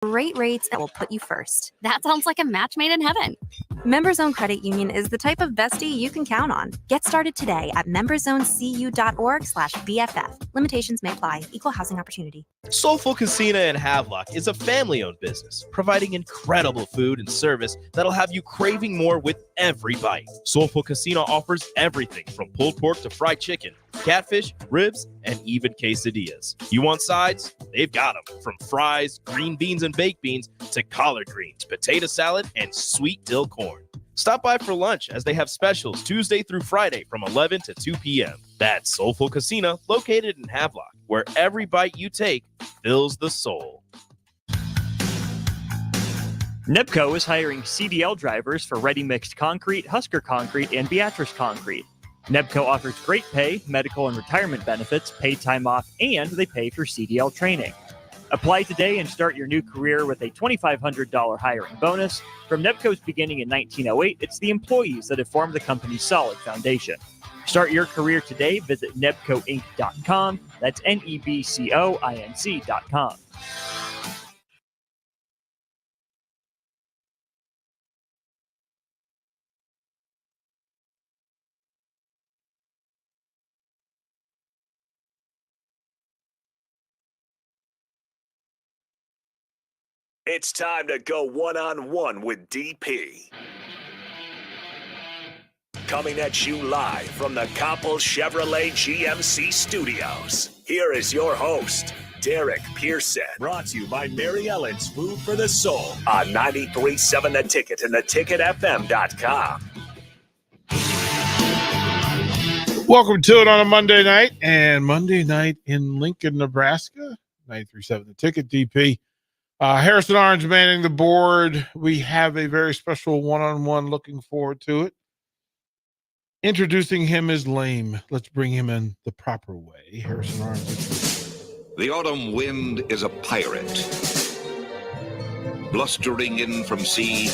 Great rates that will put you first. That sounds like a match made in heaven. Memberzone Credit Union is the type of bestie you can count on. Get started today at memberzonecu.org/BFF. Limitations may apply. Equal housing opportunity. Soulful Casino in Havelock is a family-owned business, providing incredible food and service that'll have you craving more with every bite. Soulful Casino offers everything from pulled pork to fried chicken, catfish, ribs, and even quesadillas. You want sides? They've got them. From fries, green beans and baked beans, to collard greens, potato salad, and sweet dill corn. Stop by for lunch as they have specials Tuesday through Friday from 11 to 2 p.m. That's Soulful Casino, located in Havelock, where every bite you take fills the soul. NEPCO is hiring CDL drivers for ready-mixed concrete, Husker Concrete, and Beatrice Concrete. NEPCO offers great pay, medical and retirement benefits, paid time off, and they pay for CDL training. Apply today and start your new career with a $2,500 hiring bonus. From NEPCO's beginning in 1908, it's the employees that have formed the company's solid foundation. Start your career today. Visit nebcoinc.com. That's NEBCOINC.com. It's time to go one-on-one with DP. Coming at you live from the Coppel Chevrolet GMC studios. Here is your host, Derek Pearson. Brought to you by Mary Ellen's Food for the Soul on 93.7 The Ticket and theticketfm.com. Welcome to it on a Monday night, and Monday night in Lincoln, Nebraska. 93.7 The Ticket, DP. Harrison Orange manning the board. We have a very special one-on-one. Looking forward to it. Introducing him is lame. Let's bring him in the proper way. Harrison Orange. The autumn wind is a pirate, blustering in from sea.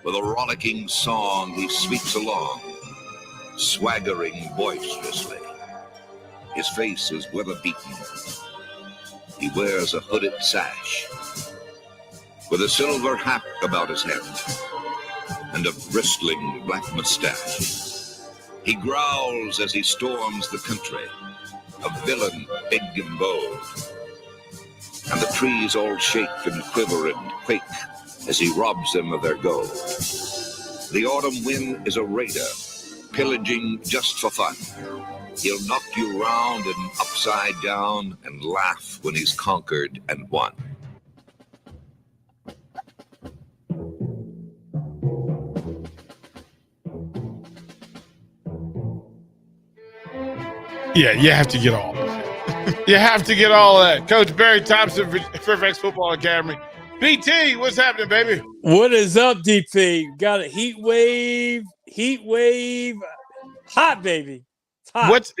With a rollicking song, he sweeps along, swaggering boisterously. His face is weather-beaten. He wears a hooded sash with a silver hat about his head and a bristling black mustache. He growls as he storms the country, a villain big and bold. And the trees all shake and quiver and quake as he robs them of their gold. The autumn wind is a raider, pillaging just for fun. He'll knock you round and upside down and laugh when he's conquered and won. Yeah, you have to get all that. You have to get all that. Coach Barry Thompson, Fairfax Football Academy. BT, what's happening, baby? What is up, DP? Got a heat wave, hot, baby. Hot.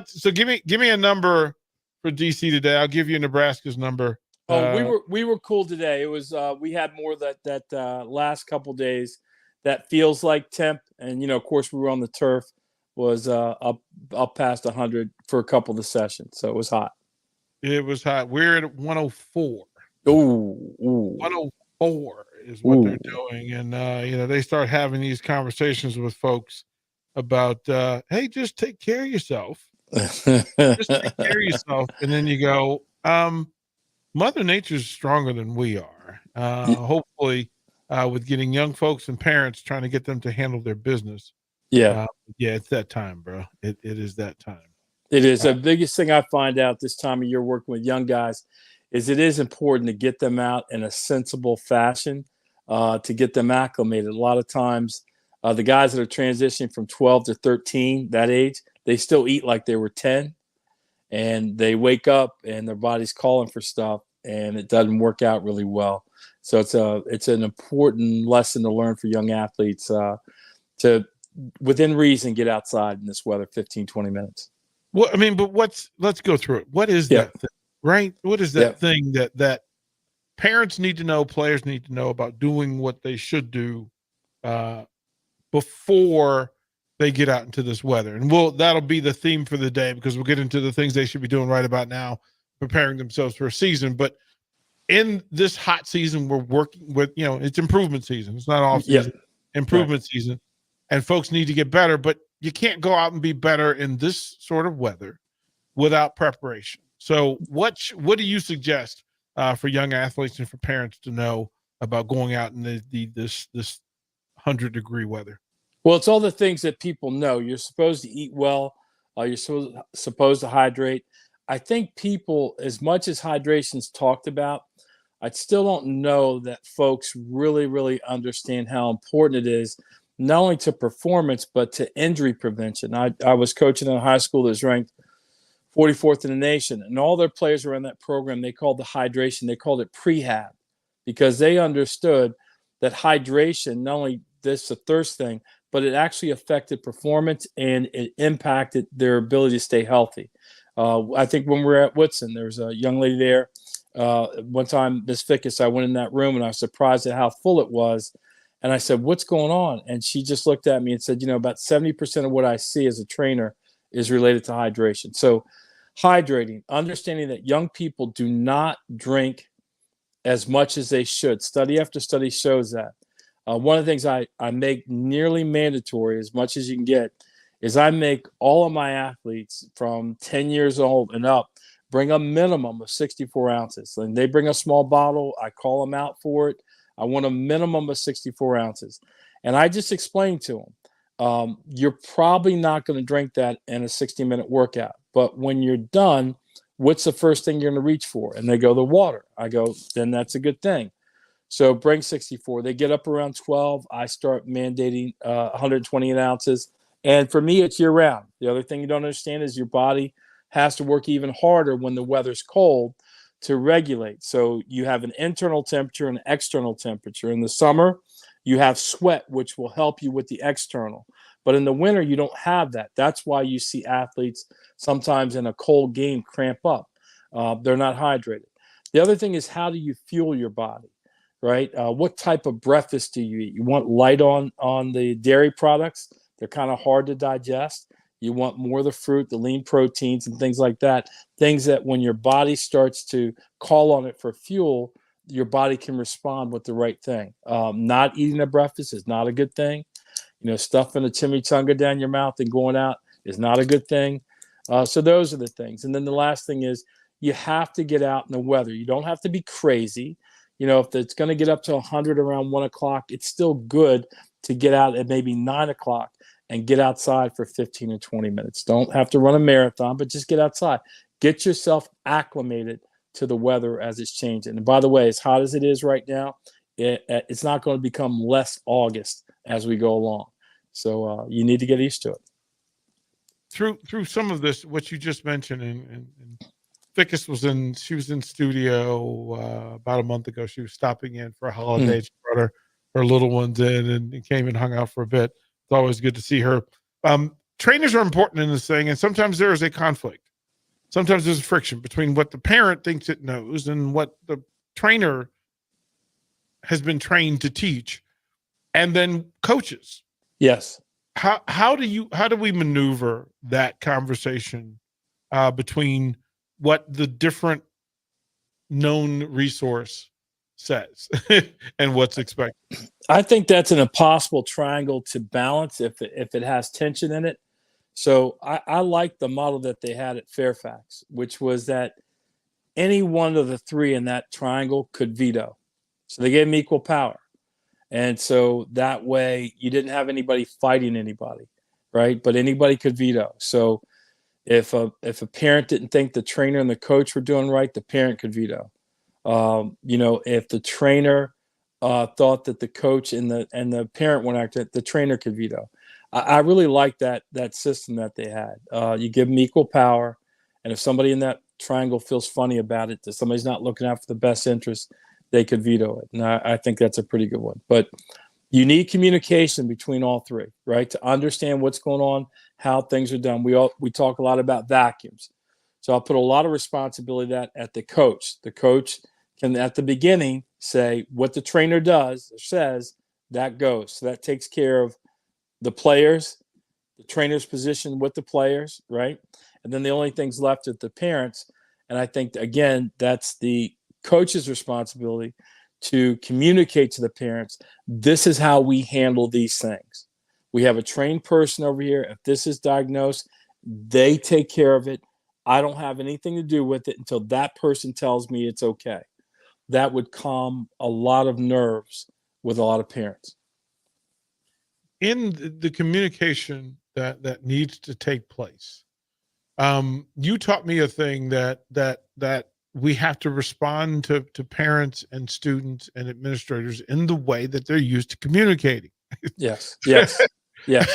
So give me a number for DC today. I'll give you Nebraska's number. We were cool today. It was we had more that last couple days that feels like temp, and of course we were on the turf, was up past 100 for a couple of the sessions, so it was hot. It was hot. We're at 104. Ooh. 104 is what they're doing, and they start having these conversations with folks about, hey, just take care of yourself. Just take care of yourself. And then you go, Mother Nature's stronger than we are. Hopefully, with getting young folks and parents trying to get them to handle their business. Yeah. It's that time, bro. It is that time. It is. The biggest thing I find out this time of year working with young guys is it is important to get them out in a sensible fashion, to get them acclimated. A lot of times, the guys that are transitioning from 12 to 13, that age, they still eat like they were 10, and they wake up and their body's calling for stuff, and it doesn't work out really well. So it's an important lesson to learn for young athletes to, within reason, get outside in this weather 15, 20 minutes. Well, I mean, but let's go through it. What is that thing, right? What is that thing that parents need to know, players need to know about doing what they should do before they get out into this weather? And that'll be the theme for the day, because we'll get into the things they should be doing right about now, preparing themselves for a season. But in this hot season, we're working with, it's improvement season. It's not off season, improvement season, and folks need to get better, but you can't go out and be better in this sort of weather without preparation. So what do you suggest for young athletes and for parents to know about going out in this 100-degree weather? Well, it's all the things that people know. You're supposed to eat well. You're supposed to hydrate. I think people, as much as hydration's talked about, I still don't know that folks really, really understand how important it is, not only to performance, but to injury prevention. I was coaching in a high school that's ranked 44th in the nation, and all their players were in that program. They called the hydration, they called it prehab, because they understood that hydration, not only this a thirst thing, but it actually affected performance and it impacted their ability to stay healthy. I think when we were at Woodson, there was a young lady there. One time, Miss Fickus, I went in that room and I was surprised at how full it was. And I said, "What's going on?" And she just looked at me and said, about 70% of what I see as a trainer is related to hydration. So hydrating, understanding that young people do not drink as much as they should. Study after study shows that. One of the things I make nearly mandatory, as much as you can get, is I make all of my athletes from 10 years old and up bring a minimum of 64 ounces. And they bring a small bottle. I call them out for it. I want a minimum of 64 ounces. And I just explain to them, you're probably not going to drink that in a 60-minute workout. But when you're done, what's the first thing you're going to reach for? And they go, the water. I go, then that's a good thing. So bring 64. They get up around 12. I start mandating 128 ounces. And for me, it's year round. The other thing you don't understand is your body has to work even harder when the weather's cold to regulate. So you have an internal temperature and an external temperature. In the summer, you have sweat, which will help you with the external. But in the winter, you don't have that. That's why you see athletes sometimes in a cold game cramp up. They're not hydrated. The other thing is, how do you fuel your body, right? What type of breakfast do you eat? You want light on the dairy products. They're kind of hard to digest. You want more of the fruit, the lean proteins, and things like that. Things that when your body starts to call on it for fuel, your body can respond with the right thing. Not eating a breakfast is not a good thing. Stuffing a chimichanga down your mouth and going out is not a good thing. So those are the things. And then the last thing is, you have to get out in the weather. You don't have to be crazy. If it's going to get up to 100 around 1 o'clock, it's still good to get out at maybe 9 o'clock and get outside for 15 or 20 minutes. Don't have to run a marathon, but just get outside. Get yourself acclimated to the weather as it's changing. And by the way, as hot as it is right now, it's not going to become less August as we go along. So you need to get used to it. Through some of this, what you just mentioned, and Fickus was in studio about a month ago. She was stopping in for a holiday. She brought her little ones in and came and hung out for a bit. It's always good to see her. Trainers are important in this thing, and sometimes there is a conflict. Sometimes there's a friction between what the parent thinks it knows and what the trainer has been trained to teach, and then coaches. Yes. How do we maneuver that conversation between what the different known resource says and what's expected? I think that's an impossible triangle to balance if it has tension in it. So I like the model that they had at Fairfax, which was that any one of the three in that triangle could veto. So they gave them equal power. And so that way you didn't have anybody fighting anybody, right? But anybody could veto. So if a parent didn't think the trainer and the coach were doing right, the parent could veto. If the trainer thought that the coach and the parent weren't acting, the trainer could veto. I really like that system that they had. You give them equal power, and if somebody in that triangle feels funny about it, that somebody's not looking out for the best interest, they could veto it. And I think that's a pretty good one. But you need communication between all three, right? To understand what's going on, how things are done. We talk a lot about vacuums. So I'll put a lot of responsibility at the coach. The coach can, at the beginning, say what the trainer does or says, that goes. So that takes care of the players, the trainer's position with the players, right? And then the only things left are the parents. And I think, again, that's the coach's responsibility to communicate to the parents, this is how we handle these things. We have a trained person over here. If this is diagnosed, they take care of it. I don't have anything to do with it until that person tells me it's okay. That would calm a lot of nerves with a lot of parents. In the communication that needs to take place, you taught me a thing that we have to respond to parents and students and administrators in the way that they're used to communicating. Yes. Yes. Yes.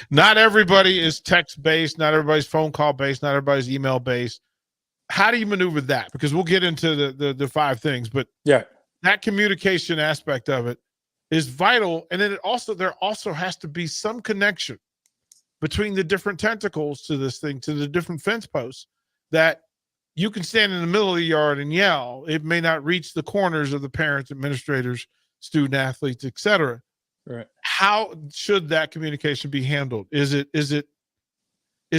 Not everybody is text based. Not everybody's phone call based. Not everybody's email based. How do you maneuver that? Because we'll get into the 5 things, but yeah, that communication aspect of it is vital. And then there also has to be some connection between the different tentacles to this thing, to the different fence posts, that you can stand in the middle of the yard and yell. It may not reach the corners of the parents, administrators, student athletes, etc. Right. How should that communication be handled? Is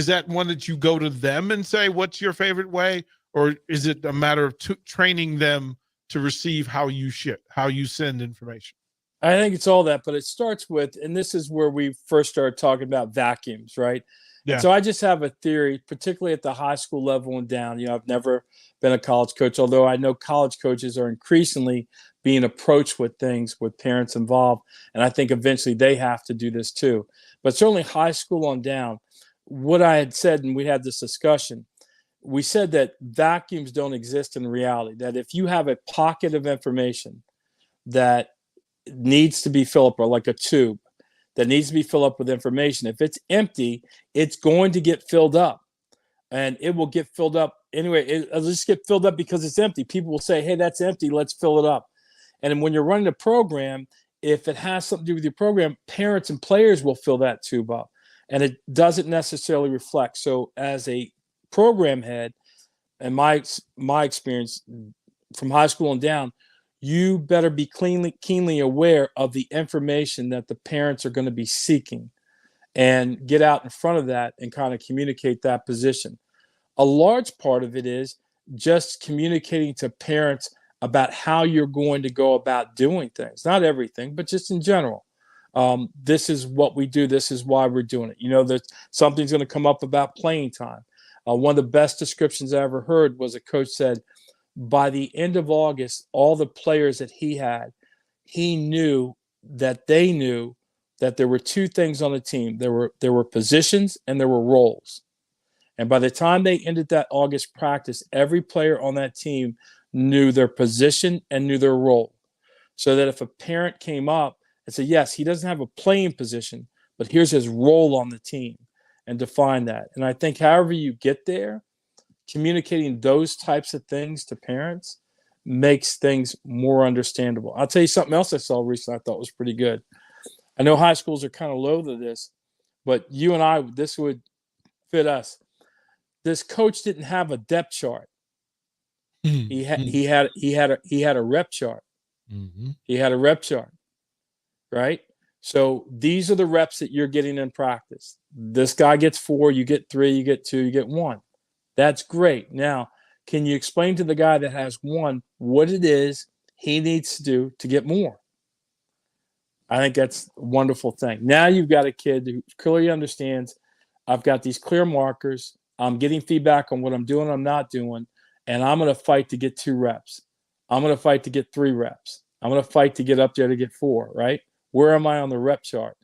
that one that you go to them and say, what's your favorite way? Or is it a matter of training them to receive how you send information? I think it's all that, but it starts with, and this is where we first started talking about vacuums, right? Yeah. And so I just have a theory, particularly at the high school level and down. You know, I've never been a college coach, although I know college coaches are increasingly being approached with things with parents involved. And I think eventually they have to do this too. But certainly high school on down, what I had said, and we had this discussion, we said that vacuums don't exist in reality, that if you have a pocket of information that needs to be filled up, or like a tube that needs to be filled up with information, if it's empty, it's going to get filled up, and it will get filled up anyway. It'll just get filled up because it's empty. People will say, hey, that's empty, let's fill it up. And when you're running a program, if it has something to do with your program, parents and players will fill that tube up, and it doesn't necessarily reflect. So as a program head, and my experience from high school and down, you better be keenly aware of the information that the parents are going to be seeking, and get out in front of that and kind of communicate that position. A large part of it is just communicating to parents about how you're going to go about doing things. Not everything, but just in general. This is what we do. This is why we're doing it. You know, that something's going to come up about playing time. One of the best descriptions I ever heard was a coach said, by the end of August, all the players that he had, he knew that they knew that there were 2 things on the team. There were positions and there were roles. And by the time they ended that August practice, every player on that team knew their position and knew their role. So that if a parent came up and said, yes, he doesn't have a playing position, but here's his role on the team, and define that. And I think however you get there, communicating those types of things to parents makes things more understandable. I'll tell you something else I saw recently I thought was pretty good. I know high schools are kind of loath to this, but you and I, this would fit us. This coach didn't have a depth chart. He had a rep chart. Mm-hmm. He had a rep chart, right? So these are the reps that you're getting in practice. This guy gets 4, you get 3, you get 2, you get 1. That's great. Now, can you explain to the guy that has 1 what it is he needs to do to get more? I think that's a wonderful thing. Now you've got a kid who clearly understands, I've got these clear markers. I'm getting feedback on what I'm doing, I'm not doing, and I'm going to fight to get 2 reps. I'm going to fight to get 3 reps. I'm going to fight to get up there to get 4, right? Where am I on the rep chart?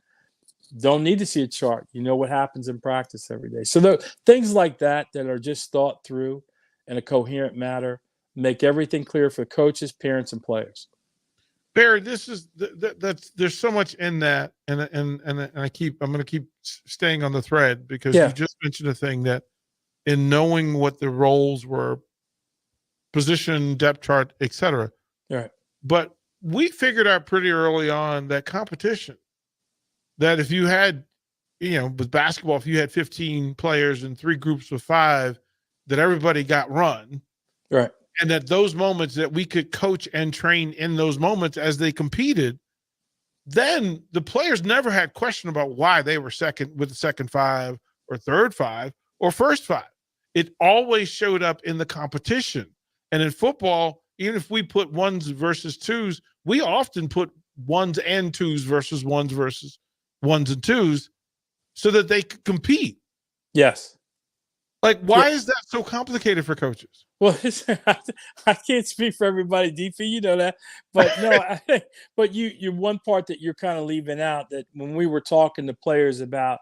Don't need to see a chart. You know what happens in practice every day. So things like that are just thought through in a coherent manner make everything clear for coaches, parents, and players. Barry, this is there's so much in that, and I'm going to keep staying on the thread, because you just mentioned a thing that in knowing what the roles were, position, depth chart, etc. Right. But we figured out pretty early on that competition, that if you had, with basketball, if you had 15 players in 3 groups of 5, that everybody got run. Right. And that those moments that we could coach and train in those moments as they competed, then the players never had question about why they were second with the second 5 or third 5 or first 5. It always showed up in the competition And in football, even if we put ones versus twos, we often put ones and twos versus ones and twos so that they could compete. Yes. Like, why is that so complicated for coaches? Well, I can't speak for everybody, DP, you know that. But no, but you one part that you're kind of leaving out, that when we were talking to players about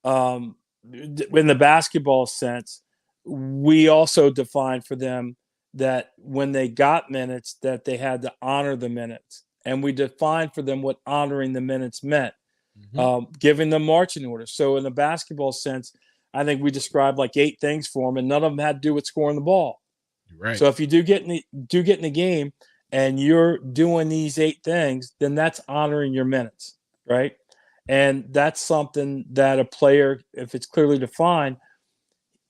in the basketball sense, we also defined for them that when they got minutes, that they had to honor the minutes. And we defined for them what honoring the minutes meant, giving them marching orders. So in the basketball sense, I think we described like 8 things for them, and none of them had to do with scoring the ball. Right. So if you do get in the game and you're doing these 8 things, then that's honoring your minutes, right? And that's something that a player, if it's clearly defined,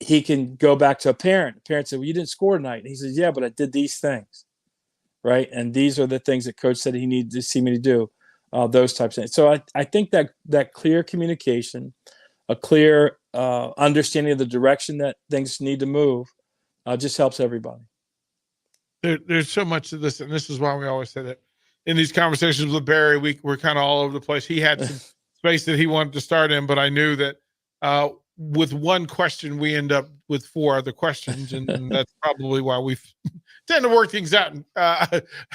he can go back to a parent. The parent said, well, you didn't score tonight. And he says, yeah, but I did these things, right? And these are the things that coach said he needed to see me to do, those types of things. So I think that clear communication, a clear understanding of the direction that things need to move, just helps everybody. There's so much to this, and this is why we always say that in these conversations with Barry, we're kind of all over the place. He had some space that he wanted to start in, but I knew that with one question, we end up with 4 other questions, and that's probably why we tend to work things out and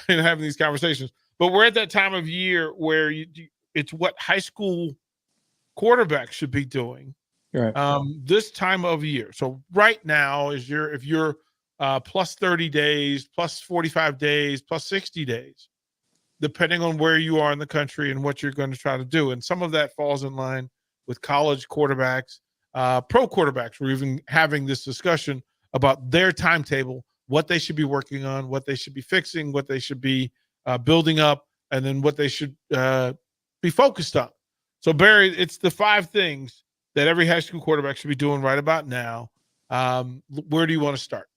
having these conversations. But we're at that time of year where it's what high school quarterbacks should be doing. Right. This time of year. So right now if you're plus 30 days, plus 45 days, plus 60 days, depending on where you are in the country and what you're going to try to do. And some of that falls in line with college quarterbacks, pro quarterbacks. We're even having this discussion about their timetable, what they should be working on, what they should be fixing, what they should be building up, and then what they should be focused on. So, Barry, it's the 5 things that every high school quarterback should be doing right about now. Where do you want to start?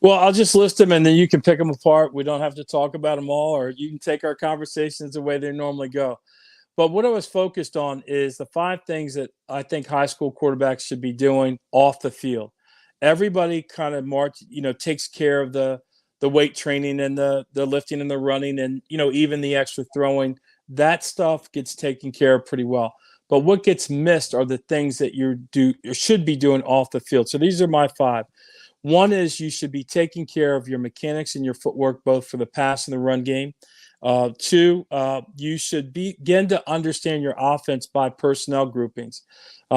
Well, I'll just list them, and then you can pick them apart. We don't have to talk about them all, or you can take our conversations the way they normally go. But what I was focused on is the 5 things that I think high school quarterbacks should be doing off the field. Everybody kind of takes care of the weight training and the lifting and the running and, even the extra throwing. That stuff gets taken care of pretty well. But what gets missed are the things that you should be doing off the field. So these are my 5. One is you should be taking care of your mechanics and your footwork, both for the pass and the run game. 2, you should begin to understand your offense by personnel groupings,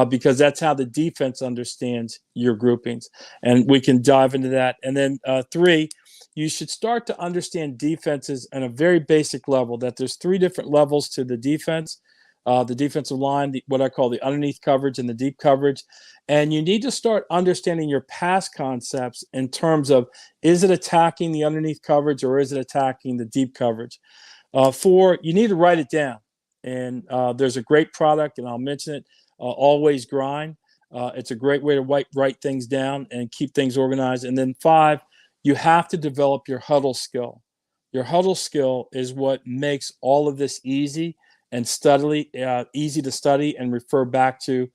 because that's how the defense understands your groupings. And we can dive into that. And then 3, you should start to understand defenses on a very basic level, that there's 3 different levels to the defense. The defensive line, what I call the underneath coverage and the deep coverage. And you need to start understanding your pass concepts in terms of, is it attacking the underneath coverage or is it attacking the deep coverage? 4, you need to write it down. And there's a great product, and I'll mention it, Always Grind. It's a great way to write things down and keep things organized. And then 5, you have to develop your huddle skill. Your huddle skill is what makes all of this easy and easy to study and refer back to.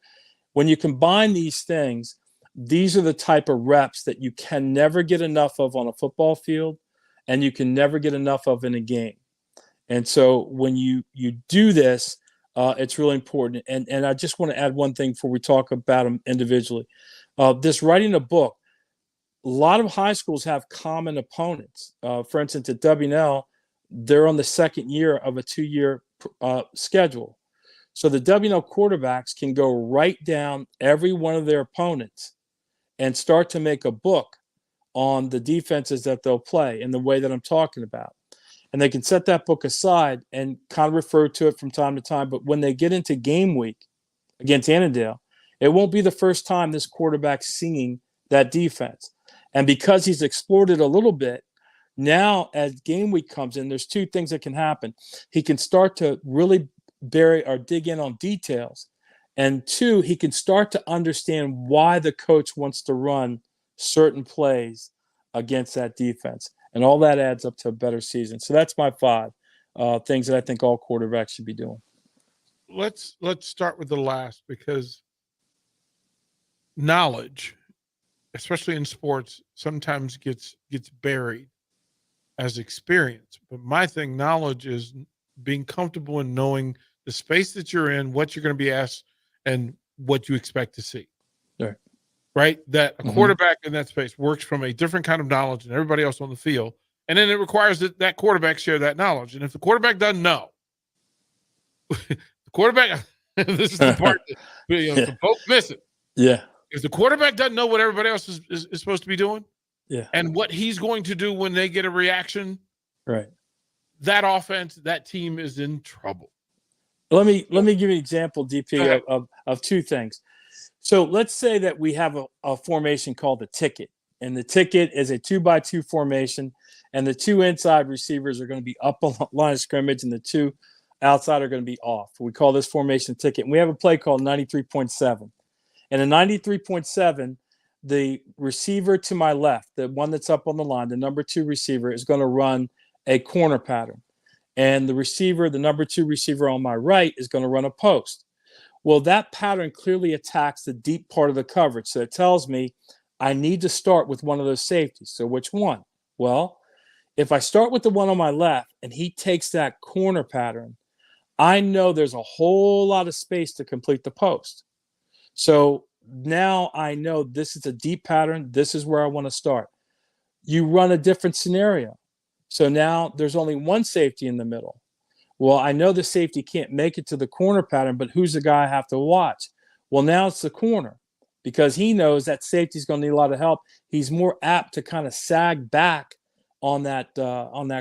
When you combine these things, these are the type of reps that you can never get enough of on a football field, and you can never get enough of in a game. And so when you do this, it's really important. And I just want to add one thing before we talk about them individually. This writing a book, a lot of high schools have common opponents. For instance, at W&L, they're on the second year of a 2-year schedule. So the W&L quarterbacks can go write down every one of their opponents and start to make a book on the defenses that they'll play in the way that I'm talking about. And they can set that book aside and kind of refer to it from time to time. But when they get into game week against Annandale, it won't be the first time this quarterback's seeing that defense. And because he's explored it a little bit, now as game week comes in, there's 2 things that can happen. He can start to really bury or dig in on details. And 2, he can start to understand why the coach wants to run certain plays against that defense. And all that adds up to a better season. So that's my 5 things that I think all quarterbacks should be doing. Let's start with the last, because knowledge especially in sports, sometimes gets buried as experience. But my thing, knowledge, is being comfortable in knowing the space that you're in, what you're going to be asked, and what you expect to see. Right. Right? That a quarterback in that space works from a different kind of knowledge than everybody else on the field. And then it requires that quarterback share that knowledge. And if the quarterback doesn't know, the quarterback, this is the part that the folks miss it. Yeah. If the quarterback doesn't know what everybody else is supposed to be doing, Yeah. and what he's going to do when they get a reaction, Right. that offense, that team is in trouble. Let me give you an example, DP, of two things. So let's say that we have a formation called the ticket, and the ticket is a 2-by-2 formation, and the two inside receivers are going to be up on the line of scrimmage, and the two outside are going to be off. We call this formation ticket, and we have a play called 93.7. And in 93.7, the receiver to my left, the one that's up on the line, the number 2 receiver, is going to run a corner pattern. And the receiver, the number 2 receiver on my right, is going to run a post. Well, that pattern clearly attacks the deep part of the coverage. So it tells me I need to start with one of those safeties. So which one? Well, if I start with the one on my left and he takes that corner pattern, I know there's a whole lot of space to complete the post. So now I know this is a deep pattern. This is where I want to start. You run a different scenario. So now there's only one safety in the middle. Well, I know the safety can't make it to the corner pattern, but who's the guy I have to watch? Well, now it's the corner, because he knows that safety's going to need a lot of help. He's more apt to kind of sag back on that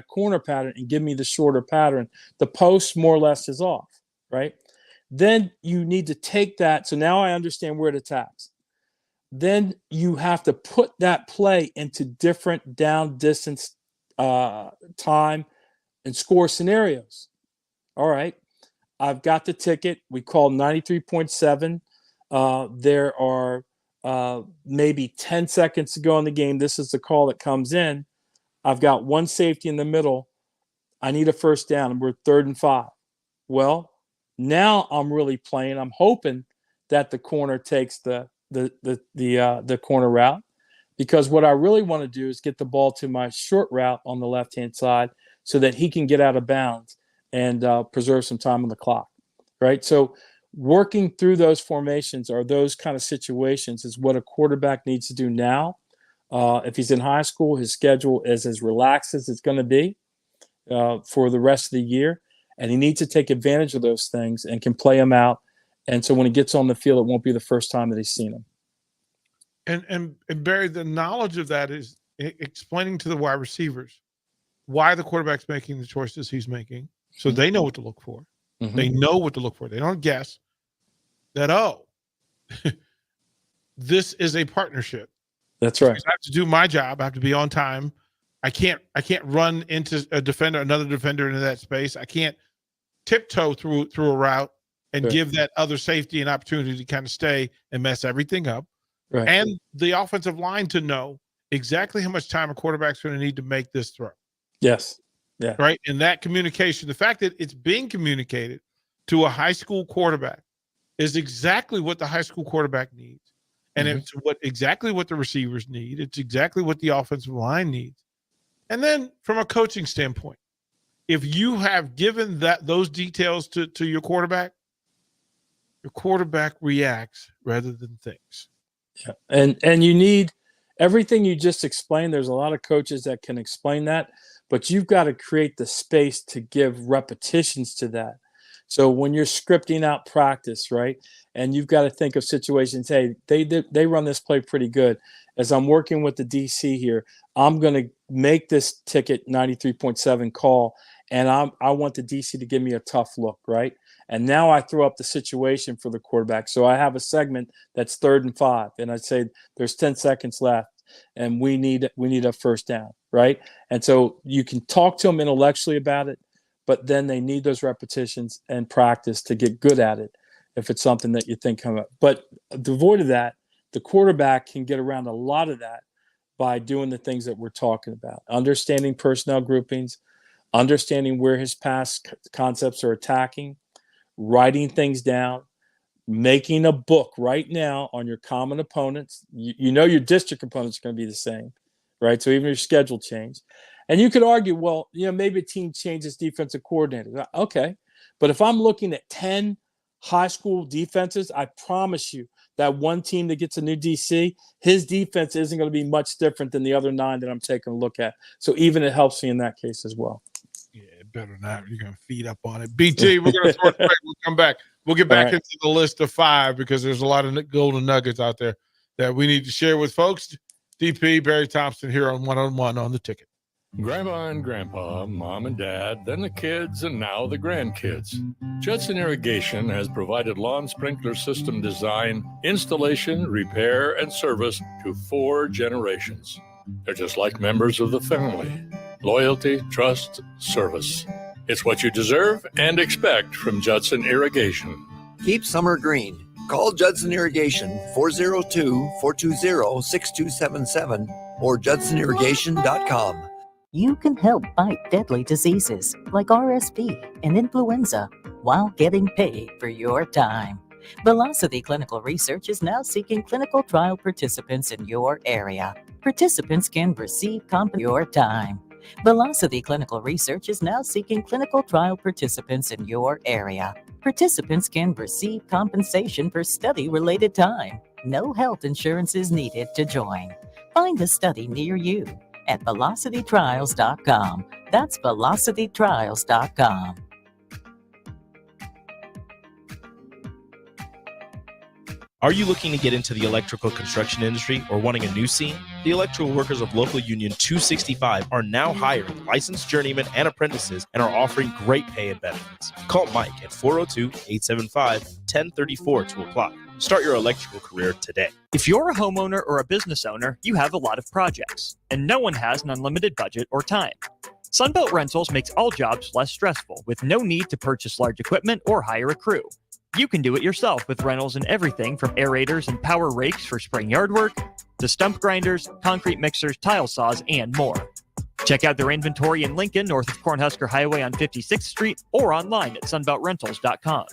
corner pattern and give me the shorter pattern. The post more or less is off, right? Then you need to take that. So now I understand where it attacks. Then you have to put that play into different down distance, time, and score scenarios. All right, I've got the ticket. We call 93.7. There are maybe 10 seconds to go in the game. This is the call that comes in. I've got one safety in the middle. I need a first down, and we're 3rd and 5. Well, now I'm really playing. I'm hoping that the corner takes the corner route, because what I really want to do is get the ball to my short route on the left-hand side so that he can get out of bounds and preserve some time on the clock, right? So working through those formations or those kind of situations is what a quarterback needs to do now. If he's in high school, his schedule is as relaxed as it's going to be for the rest of the year, and he needs to take advantage of those things and can play them out. And so when he gets on the field, it won't be the first time that he's seen them. And Barry, the knowledge of that is explaining to the wide receivers why the quarterback's making the choices he's making, so they know what to look for. Mm-hmm. They know what to look for. They don't guess that, this is a partnership. That's right. I have to do my job. I have to be on time. I can't run into another defender into that space. I can't tiptoe through a route and give that other safety an opportunity to kind of stay and mess everything up. Right. And the offensive line to know exactly how much time a quarterback's going to need to make this throw. Yes. Yeah. Right. And that communication, the fact that it's being communicated to a high school quarterback, is exactly what the high school quarterback needs. And it's exactly what the receivers need. It's exactly what the offensive line needs. And then from a coaching standpoint, if you have given those details to your quarterback reacts rather than thinks. Yeah. And you need everything you just explained. There's a lot of coaches that can explain that, but you've got to create the space to give repetitions to that. So when you're scripting out practice, right, and you've got to think of situations, hey, they run this play pretty good. As I'm working with the DC here, I'm going to make this ticket 93.7 call, and I want the DC to give me a tough look, right? And now I throw up the situation for the quarterback. So I have a segment that's 3rd and 5, and I say there's 10 seconds left, and we need a first down, right? And so you can talk to them intellectually about it, but then they need those repetitions and practice to get good at it if it's something that you think come up. But devoid of that, the quarterback can get around a lot of that by doing the things that we're talking about, understanding personnel groupings, understanding where his past concepts are attacking, writing things down, making a book right now on your common opponents. You know your district opponents are going to be the same, right? So even your schedule change. And you could argue, well, maybe a team changes defensive coordinator. Okay. But if I'm looking at 10 high school defenses, I promise you that one team that gets a new DC, his defense isn't going to be much different than the other 9 that I'm taking a look at. So even it helps me in that case as well. Yeah, better not. You're going to feed up on it. BT, we're going to start break. We'll come back. We'll get back into the list of 5 because there's a lot of golden nuggets out there that we need to share with folks. DP, Barry Thompson here on 101 on the Ticket. Grandma and Grandpa, Mom and Dad, then the kids, and now the grandkids. Judson Irrigation has provided lawn sprinkler system design, installation, repair, and service to 4 generations. They're just like members of the family. Loyalty, trust, service. It's what you deserve and expect from Judson Irrigation. Keep summer green. Call Judson Irrigation 402-420-6277 or judsonirrigation.com. You can help fight deadly diseases like RSV and influenza while getting paid for your time. Velocity Clinical Research is now seeking clinical trial participants in your area. Participants can receive your time. Velocity Clinical Research is now seeking clinical trial participants in your area. Participants can receive compensation for study-related time. No health insurance is needed to join. Find a study near you at velocitytrials.com. That's velocitytrials.com. Are you looking to get into the electrical construction industry or wanting a new scene? The electrical workers of Local Union 265 are now hiring licensed journeymen and apprentices and are offering great pay and benefits. Call Mike at 402-875-1034 to apply. Start your electrical career today. If you're a homeowner or a business owner, you have a lot of projects, and no one has an unlimited budget or time. Sunbelt Rentals makes all jobs less stressful with no need to purchase large equipment or hire a crew. You can do it yourself with rentals and everything from aerators and power rakes for spring yard work to stump grinders, concrete mixers, tile saws, and more. Check out their inventory in Lincoln, north of Cornhusker Highway on 56th Street, or online at sunbeltrentals.com.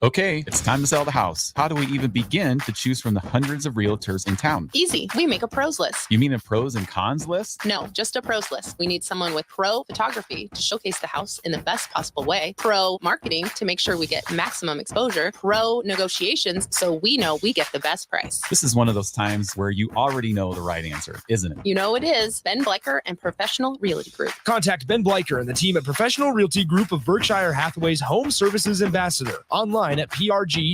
Okay, it's time to sell the house. How do we even begin to choose from the hundreds of realtors in town? Easy. We make a pros list. You mean a pros and cons list? No, just a pros list. We need someone with pro photography to showcase the house in the best possible way, pro marketing to make sure we get maximum exposure, pro negotiations so we know we get the best price. This is one of those times where you already know the right answer, isn't it? You know it is. Ben Bleicher and Professional Realty Group. Contact Ben Bleicher and the team at Professional Realty Group of Berkshire Hathaway's Home Services Ambassador. Online at prg-ne.com.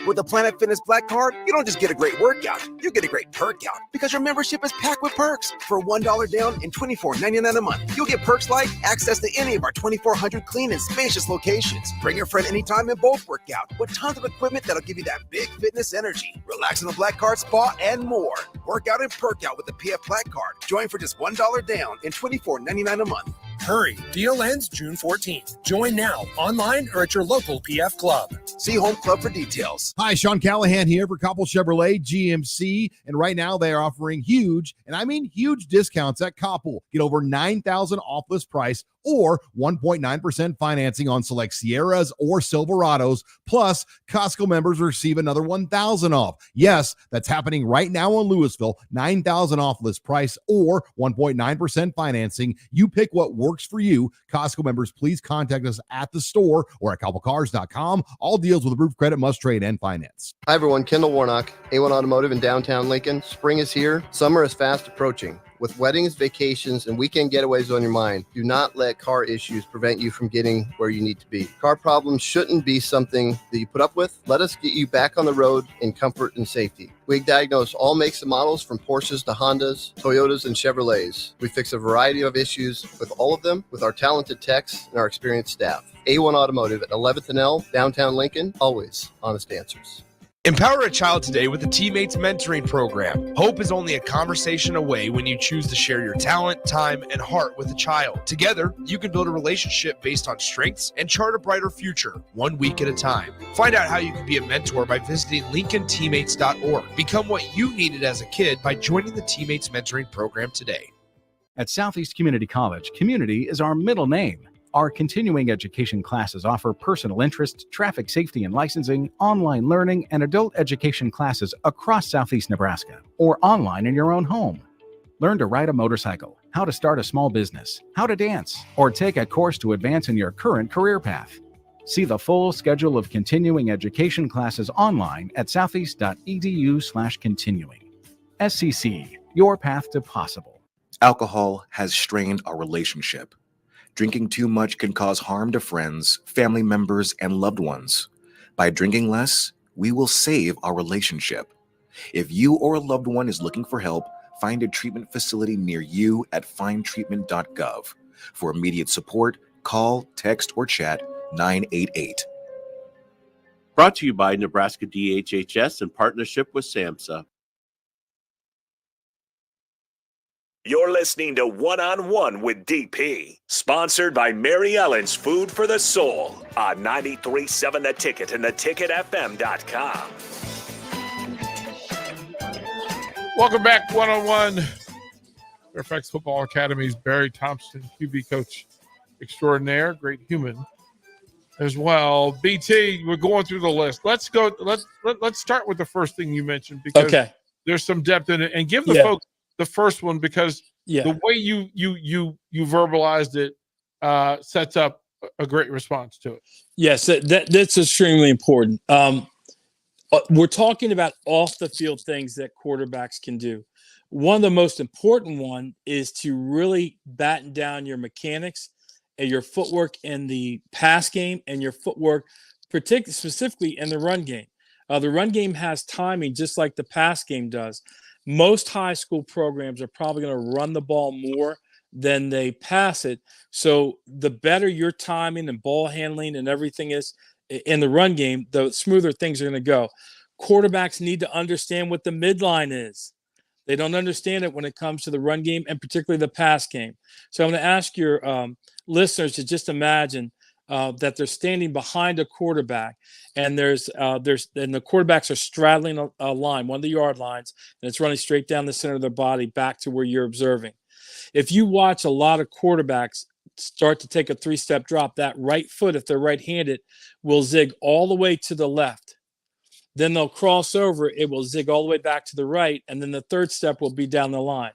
With the Planet Fitness Black Card, you don't just get a great workout, you get a great perk out because your membership is packed with perks. For $1 down and $24.99 a month, you'll get perks like access to any of our 2,400 clean and spacious locations. Bring your friend anytime and both work out with tons of equipment that'll give you that big fitness energy. Relax in the Black Card spa and more. Work out and perk out with the PF Black Card. Join for just $1 down and $24.99 a month. Hurry, deal ends June 14th. Join now, online or at your local PF Club. See Home Club for details. Hi, Sean Callahan here for Koppel Chevrolet GMC, and right now they are offering huge, and I mean huge discounts at Koppel. Get over $9,000 off list price or 1.9% financing on select Sierras or Silverados. Plus, Costco members receive another $1,000 off. Yes, that's happening right now in Louisville. $9,000 off list price or 1.9% financing. You pick what works for you. Costco members, please contact us at the store or at koppelcars.com. All deals with approved credit must trade and finance. Hi, everyone. Kendall Warnock, A1 Automotive in downtown Lincoln. Spring is here. Summer is fast approaching. With weddings, vacations, and weekend getaways on your mind, do not let car issues prevent you from getting where you need to be. Car problems shouldn't be something that you put up with. Let us get you back on the road in comfort and safety. We diagnose all makes and models from Porsches to Hondas, Toyotas, and Chevrolets. We fix a variety of issues with all of them with our talented techs and our experienced staff. A1 Automotive at 11th and L, downtown Lincoln, always honest answers. Empower a child today with the Teammates Mentoring Program. Hope is only a conversation away when you choose to share your talent, time, and heart with a child. Together, you can build a relationship based on strengths and chart a brighter future, 1 week at a time. Find out how you can be a mentor by visiting LincolnTeammates.org. Become what you needed as a kid by joining the Teammates Mentoring Program today. At Southeast Community College, community is our middle name. Our continuing education classes offer personal interest, traffic safety and licensing, online learning, and adult education classes across Southeast Nebraska or online in your own home. Learn to ride a motorcycle, how to start a small business, how to dance, or take a course to advance in your current career path. See the full schedule of continuing education classes online at southeast.edu/continuing. SCC, your path to possible. Alcohol has strained our relationship. Drinking too much can cause harm to friends, family members, and loved ones. By drinking less, we will save our relationship. If you or a loved one is looking for help, find a treatment facility near you at findtreatment.gov. For immediate support, call, text, or chat 988. Brought to you by Nebraska DHHS in partnership with SAMHSA. You're listening to One-on-One with DP, sponsored by Mary Ellen's Food for the Soul on 93.7 The Ticket and theticketfm.com. Welcome back, One-on-One. Fairfax Football Academy's Barry Thompson, QB coach extraordinaire, great human as well. BT, we're going through the list. Let's go. Let's start with the first thing you mentioned because there's some depth in it, and give the folks the first one because the way you verbalized it sets up a great response to it. Yes, that's extremely important. We're talking about off the field things that quarterbacks can do. One of the most important one is to really batten down your mechanics and your footwork in the pass game and your footwork, particularly specifically in the run game. The run game has timing just like the pass game does. Most high school programs are probably going to run the ball more than they pass it. So the better your timing and ball handling and everything is in the run game, the smoother things are going to go. Quarterbacks need to understand what the midline is. They don't understand it when it comes to the run game and particularly the pass game. So I'm going to ask your listeners to just imagine that they're standing behind a quarterback, and the quarterbacks are straddling a line, one of the yard lines, and it's running straight down the center of their body back to where you're observing. If you watch a lot of quarterbacks start to take a three-step drop, that right foot, if they're right-handed, will zig all the way to the left. Then they'll cross over, it will zig all the way back to the right, and then the third step will be down the line.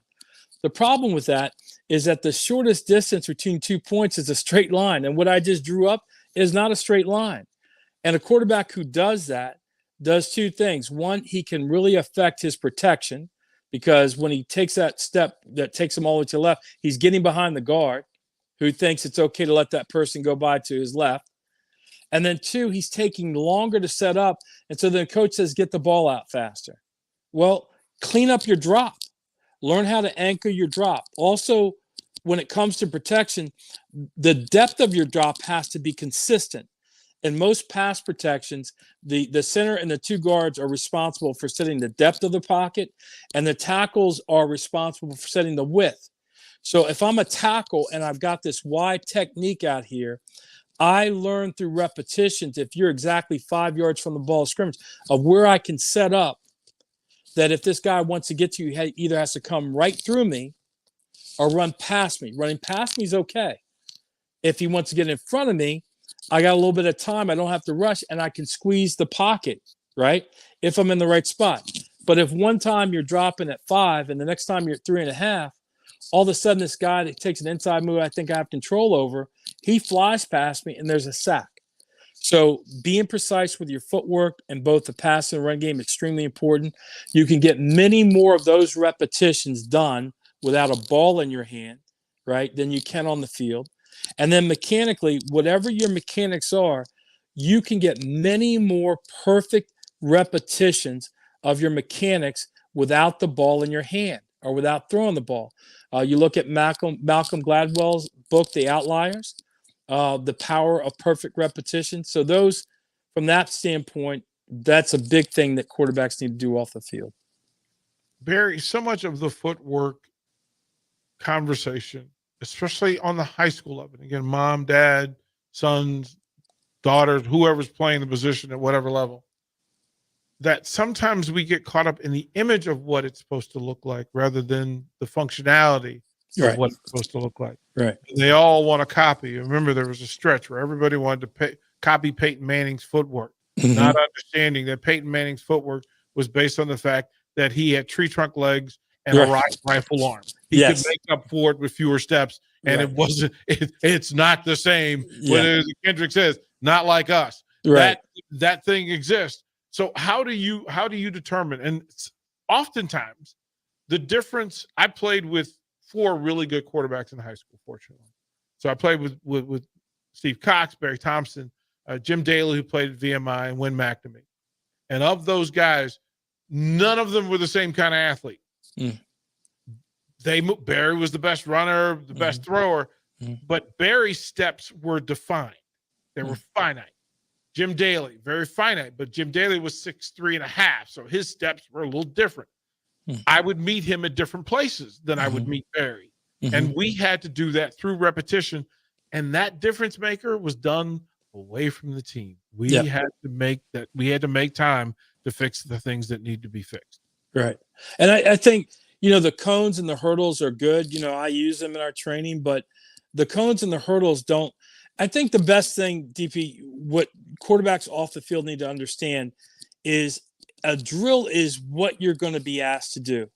The problem with that is that the shortest distance between 2 points is a straight line, and what I just drew up is not a straight line. And a quarterback who does that does two things. One, he can really affect his protection because when he takes that step that takes him all the way to the left, he's getting behind the guard who thinks it's okay to let that person go by to his left. And then two, he's taking longer to set up. And so the coach says, get the ball out faster. Well, clean up your drop. Learn how to anchor your drop. Also, when it comes to protection, the depth of your drop has to be consistent. In most pass protections, the center and the two guards are responsible for setting the depth of the pocket, and the tackles are responsible for setting the width. So if I'm a tackle and I've got this wide technique out here, I learn through repetitions, if you're exactly 5 yards from the ball of scrimmage, of where I can set up, that if this guy wants to get to you, he either has to come right through me or run past me. Running past me is okay. If he wants to get in front of me, I got a little bit of time. I don't have to rush, and I can squeeze the pocket, right, if I'm in the right spot. But if one time you're dropping at 5 and the next time you're at 3.5, all of a sudden this guy that takes an inside move I think I have control over, he flies past me and there's a sack. So being precise with your footwork and both the pass and run game is extremely important. You can get many more of those repetitions done without a ball in your hand, right, than you can on the field. And then mechanically, whatever your mechanics are, you can get many more perfect repetitions of your mechanics without the ball in your hand or without throwing the ball. You look at Malcolm Gladwell's book, The Outliers, the power of perfect repetition. So those, from that standpoint, that's a big thing that quarterbacks need to do off the field. Barry, so much of the footwork conversation, especially on the high school level, again, mom, dad, sons, daughters, whoever's playing the position at whatever level, that sometimes we get caught up in the image of what it's supposed to look like rather than the functionality of Right. what it's supposed to look like. Right. And they all want to copy. Remember, there was a stretch where everybody wanted to copy Peyton Manning's footwork, not understanding that Peyton Manning's footwork was based on the fact that he had tree trunk legs and a rifle arm. He could make up for it with fewer steps, and it wasn't. It's not the same. What Kendrick says, not like us. Right. That thing exists. So how do you determine? And oftentimes, the difference. I played with 4 really good quarterbacks in high school, fortunately. So I played with Steve Cox, Barry Thompson, Jim Daly, who played at VMI, and Win McNamee. And of those guys, none of them were the same kind of athlete. Barry was the best runner, the best thrower, but Barry's steps were defined. They were finite. Jim Daly, very finite, but Jim Daly was 6'3.5", so his steps were a little different. I would meet him at different places than I would meet Barry. And we had to do that through repetition. And that difference maker was done away from the team. We had to make time to fix the things that need to be fixed. Right. And I think, the cones and the hurdles are good. I use them in our training, but the cones and the hurdles don't. I think the best thing, DP, what quarterbacks off the field need to understand is a drill is what you're going to be asked to do.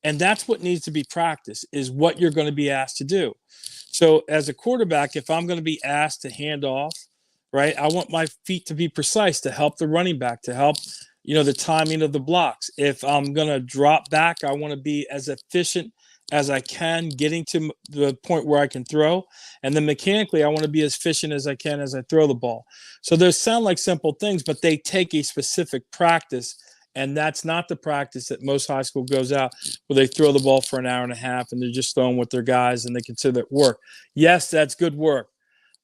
And that's what needs to be practiced, is what you're going to be asked to do. So as a quarterback, if I'm going to be asked to hand off, right, I want my feet to be precise to help the running back, to help, the timing of the blocks. If I'm going to drop back, I want to be as efficient as I can getting to the point where I can throw. And then mechanically, I want to be as efficient as I can as I throw the ball. So those sound like simple things, but they take a specific practice. And that's not the practice that most high school goes out where they throw the ball for an hour and a half and they're just throwing with their guys and they consider it work. Yes, that's good work.